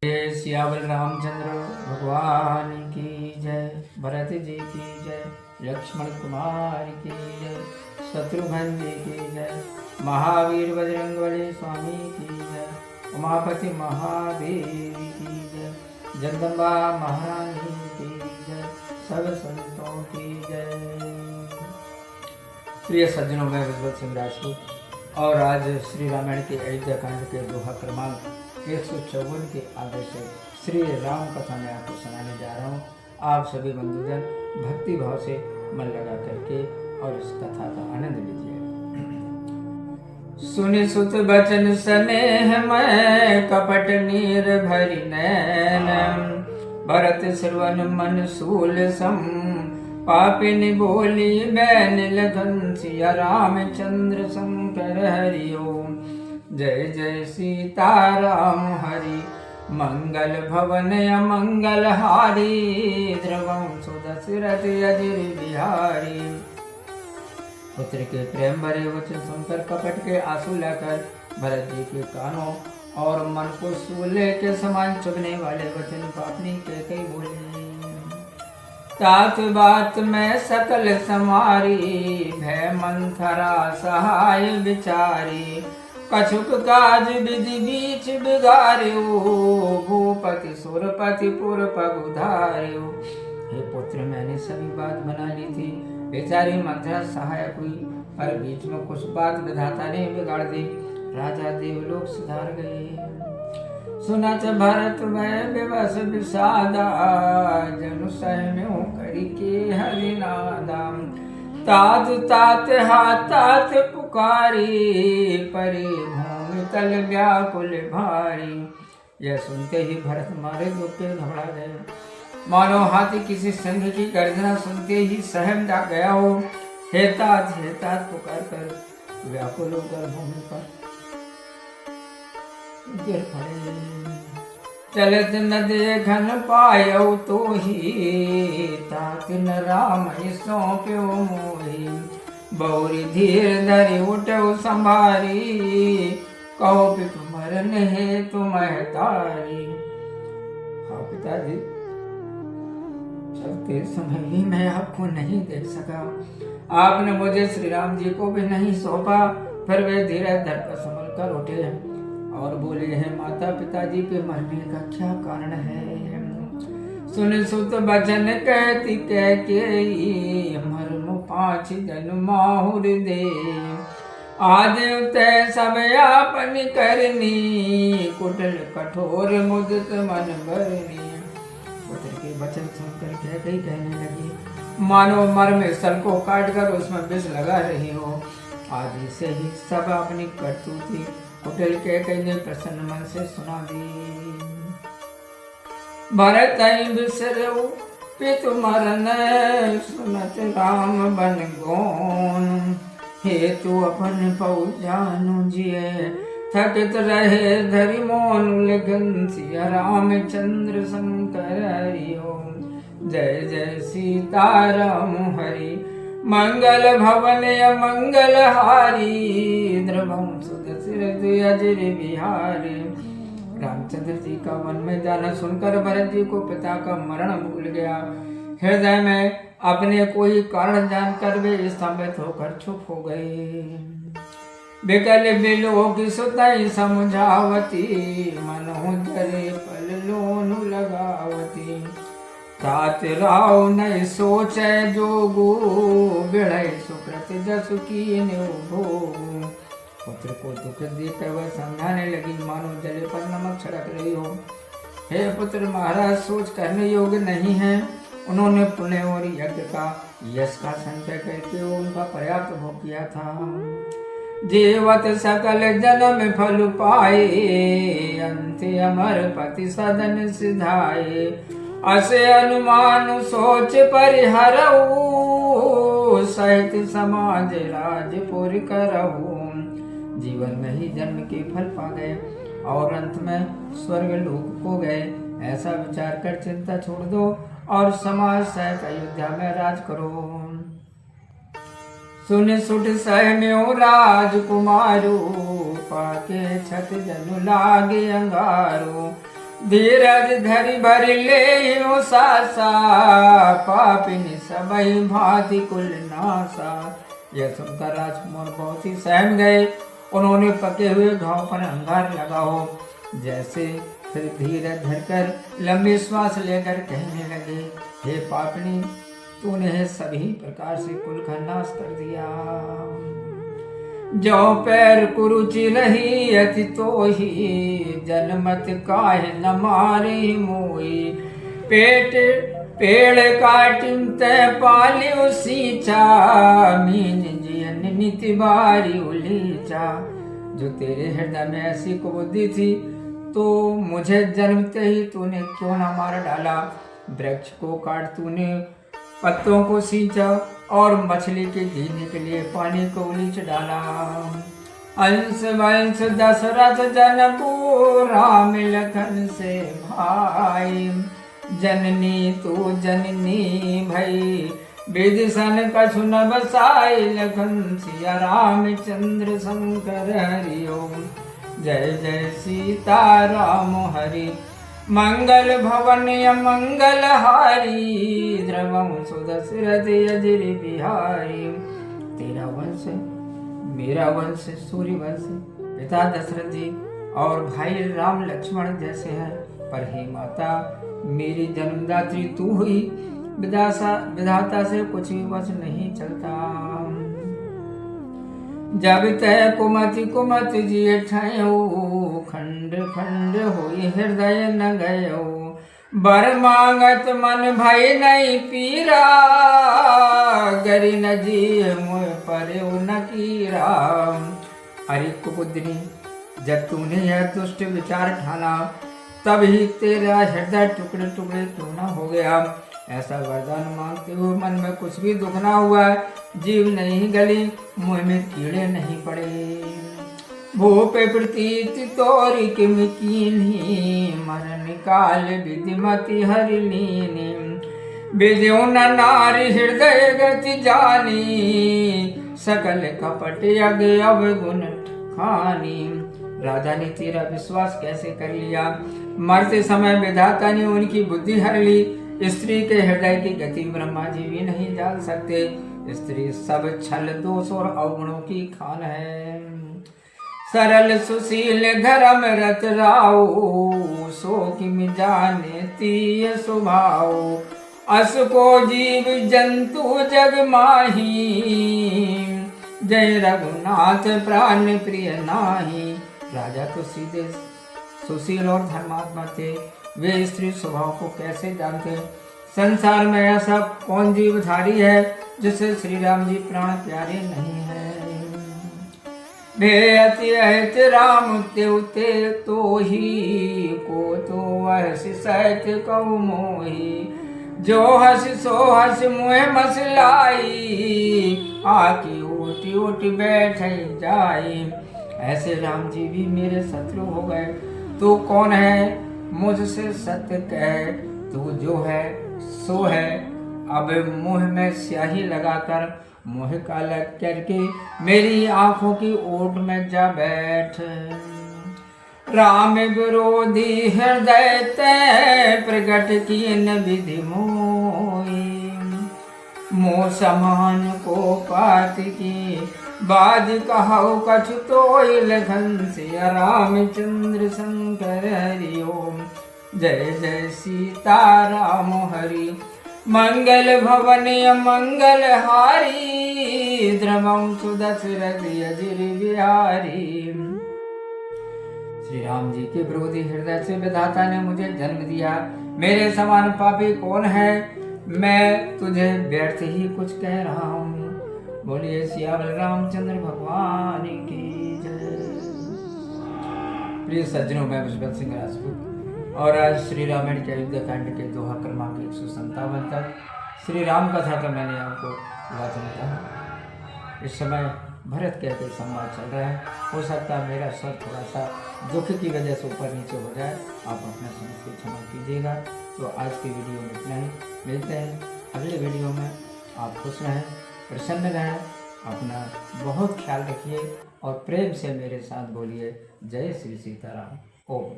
जय सियावर रामचंद्र भगवान की जय, भरत जी की जय, लक्ष्मण कुमार की जय, शत्रुघ्न जी की जय, महावीर बजरंगबली स्वामी की जय, उमापति महादेव की जय, जगदम्बा महारानी की जय, सब संतों की जय। प्रिय सज्जनों, में विद्वत सिंह राजपूत और आज श्री रामायण के अयोध्या कांड के दोहा क्रमांक 154 के आगे से श्री राम कथा में आपको सुनाने जा रहा हूँ। आप सभी बंधुजन भक्ति भाव से मन लगा करके और इस कथा का आनंद लीजिए। सुनि सुत बचन स्नेह मैं कपट नीर भरि नैन, भरत श्रवण मन सूल सम, पापिनी बोली बैन लगन सिया रामचंद्र शंकर हरि ओम। जय जय सीताराम हरि, मंगल भवन अमंगल हारी, ध्रुवं सुदशरथ अजिर बिहारी। पुत्र के प्रेम भरे वचन सुनकर कपट के आंसू लाकर भरत जी के कानों और मन को सूले के समान चुभने वाले वचन पापनी कहते बोले। तात बात में सकल समारी, भय मंथरा सहाय विचारी, कछुक काज विधि बीच बिगार्यो, भूपति सुरपति पुर पगुधार्यो। हे पुत्र, मैंने सभी बात बना ली थी, बेचारी मंथरा सहायक हुई, पर बीच में कुछ बात विधाता ने बिगाड़ दी, राजा देवलोक सुधार गए। सुनत भरत भय विवश विषादा, जनु सहम्यो करी के हरिनादा। तात तात हातात पुकारी, परे भूमि तल व्याकुल भारी। यह सुनते ही भरत मारे दुख के घबरा गए, मानो हाथी किसी संघ की गर्जना सुनते ही सहम जा गया हो। हे तात पुकार कर व्याकुल होकर भूमि पर गिर पड़े। चलत न देखन पायो तो ही, तात न राम सौंप्यो मोही। बौरी धीर धरि उठो संभारी, कहो पितु मरन है तुम तारी। हाँ पिताजी, चलते समय भी मैं आपको नहीं देख सका, आपने मुझे श्री राम जी को भी नहीं सौंपा। फिर वे धीरे धर कर संभल कर उठे और बोले, हैं माता पिताजी के मरने का क्या कारण है? सुन सुत बचन कहती कह के, मरमु 5 जन माहुर दे। आदि तय सब आपन करनी, कुटिल कठोर मुदित मन भरनी। पुत्र के वचन सुनकर कह गई कहने लगी, मानो मर में सल को काट कर उसमें विष लगा रही हो। आदि से ही सब अपनी करतूती कुटिल के कहीं प्रसन्न मन से सुना दी। भरत बिसरऊ पितु मरन, सुनत राम बन गौन। हे तू अपन पौ जानु जिये, थकित रहे धरि मौन। लगन सिया रामचंद्र शंकर हरि ओम। जय जय सीताराम हरि, मंगल भवन अमंगल हारी, ध्रुवं सुदशरथ अजिर बिहारी। रामचंद्र जी का वन में जाना सुनकर भरत जी को पिता का मरण भूल गया। हृदय में अपने कोई कारण जानकर वे स्तंभित होकर चुप हो गए। बिकल बिलोक सुतई समझावती, मनहु धरे पल लोनु लगावती। तात राव नहीं सोचे जोगु, बिढ़ई सुकृत जसु कीन्यो भोगु। पुत्र को दुख देकर वह समझाने लगी, मानो जले पर नमक छिड़क रही हो। हे पुत्र, महाराज सोच करने योग्य नहीं है। उन्होंने पुण्य और यज्ञ का यश का संचय करके उनका पर्याप्त भोग किया था। जीवत सकल जन्म फल पाए, अंत अमर पति सदन सिधाए। असे अनुमान सोच परिहरऊ, सहित समाज राजपुर करऊ। जीवन में ही जन्म के फल पा गए और अंत में स्वर्ग लोक को गए, ऐसा विचार कर चिंता छोड़ दो और समाज सहित अयोध्या में राज करो। सुन सुट सहम्यो राजकुमारो, पाके छत जनु लागे अंगारो। धीरज धरि भर ले सासा, पापिन सबई भांति कुल नासा। यह सुनकर राजकुमार बहुत ही सहम गए। उन्होंने पके हुए घाव पर अंगार लगाओ, जैसे फिर धीरज धरकर लंबी श्वास लेकर कहने लगे, हे पापिनी, तूने सभी प्रकार से कुल का नाश कर दिया। जो पैर कुरुचि रही अति तो ही, जनमत काहे न मारी मोई। पेड़ काटिम तय पालियो सींचा, मीन जियन निति बारी उलीचा। जो तेरे हृदय में ऐसी कुबुद्धि थी, तो मुझे जन्मते ही तूने क्यों न मार डाला। वृक्ष को काट तूने पत्तों को सींचा, और मछली के जीने के लिए पानी को उलीच डाला। अंश वंश दशरथ जनकू, राम लखन से भाई। जननी तू जननी भई, विदिशन कछु न बसाई। लखन सिया रामचंद्र शंकर हरि ओम। जय जय सीता राम हरि, मंगल भवन मंगल हारी। द्रवम सुदशरथ अजिर बिहारी। तेरा वंश मेरा वंश सूर्य वंश पिता दशरथ जी और भाई राम लक्ष्मण जैसे हैं, पर हे माता, मेरी जन्मदात्री तू हुई। विधाता से कुछ भी वश नहीं चलता। जब तय कुमति कुमति जिय ठयो, खंड खंड हुई हृदय न गयो। बर मांगत मन भय नहीं पीरा, गरि न जिय मुँह पर न कीरा। अरे कुपुत्री, जब तूने यह दुष्ट विचार ठाना, तब ही तेरा हृदय टुकड़े टुकड़े क्यों न हो गया। ऐसा वरदान मांगते हुए मन में कुछ भी दुख ना हुआ, जीव नहीं गली, मुँह में कीड़े नहीं पड़े। भूप प्रतीत तोरी किम कीन्ही, मरण काल विधिमति हरि लीनी। विद्यो न नारी हृदय गति जानी, सकल कपट यज्ञ अवगुण खानी। राजा ने तेरा विश्वास कैसे कर लिया। मरते समय विधाता ने उनकी बुद्धि हर ली। स्त्री के हृदय की गति ब्रह्मा जी भी नहीं जान सकते। स्त्री सब छल दोष और अवगुणों की खान है। सरल सुशील धर्म रत राओ, सो किम जाने तीय स्वभाव। अस को जीव जंतु जग माही, जय रघुनाथ प्राण प्रिय नाही। राजा तो सीधे सुशील और धर्मात्मा थे, वे स्त्री स्वभाव को कैसे जानते। संसार में ऐसा कौन जीवधारी है जिसे श्री राम जी प्राण प्यारे नहीं है। भेयति अहित राम त्योते तो ही, को तो हसी सहित कहु मोही। जो हस सो हस मुँह मसलाई, आकी ओटी ओटी बैठ जाई। ऐसे राम जी भी मेरे शत्रु हो गए। तू कौन है मुझसे सत्य कह, तू जो है सो है। अब मुंह में स्याही लगाकर मुंह काला करके मेरी आंखों की ओट में जा बैठ। राम विरोधी हृदय तै प्रगट कीन विधि मोई। मोह समान को पात की बाज कहो कछु तोय। लखन सिया रामचंद्र शंकर हरि ओम। जय जय सीता राम हरि, मंगल भवन मंगल हारी। द्रवम सुदशरथ अजिर बिहारी। श्री राम जी के विरोधी हृदय से विधाता ने मुझे जन्म दिया। मेरे समान पापी कौन है। मैं तुझे व्यर्थ ही कुछ कह रहा हूँ। बोलिए सियावल रामचंद्र भगवान की जय। प्रिय सज्जनों, मैं पुष्पत सिंह राजपूत और आज श्री रामायण के अयोध्या कांड के दोहा क्रमांक 157 तक श्री राम कथा का मैंने आपको वाचन कहा। इस समय भरत के कोई संवाद चल रहा है। हो सकता है मेरा स्वर थोड़ा सा दुख की वजह से ऊपर नीचे हो जाए, आप अपना समझ के क्षमा कीजिएगा। तो आज की वीडियो में इतना ही। मिलते हैं अगले वीडियो में। आप खुश रहें, प्रसन्न रहें, अपना बहुत ख्याल रखिए और प्रेम से मेरे साथ बोलिए जय श्री सीताराम। ओम।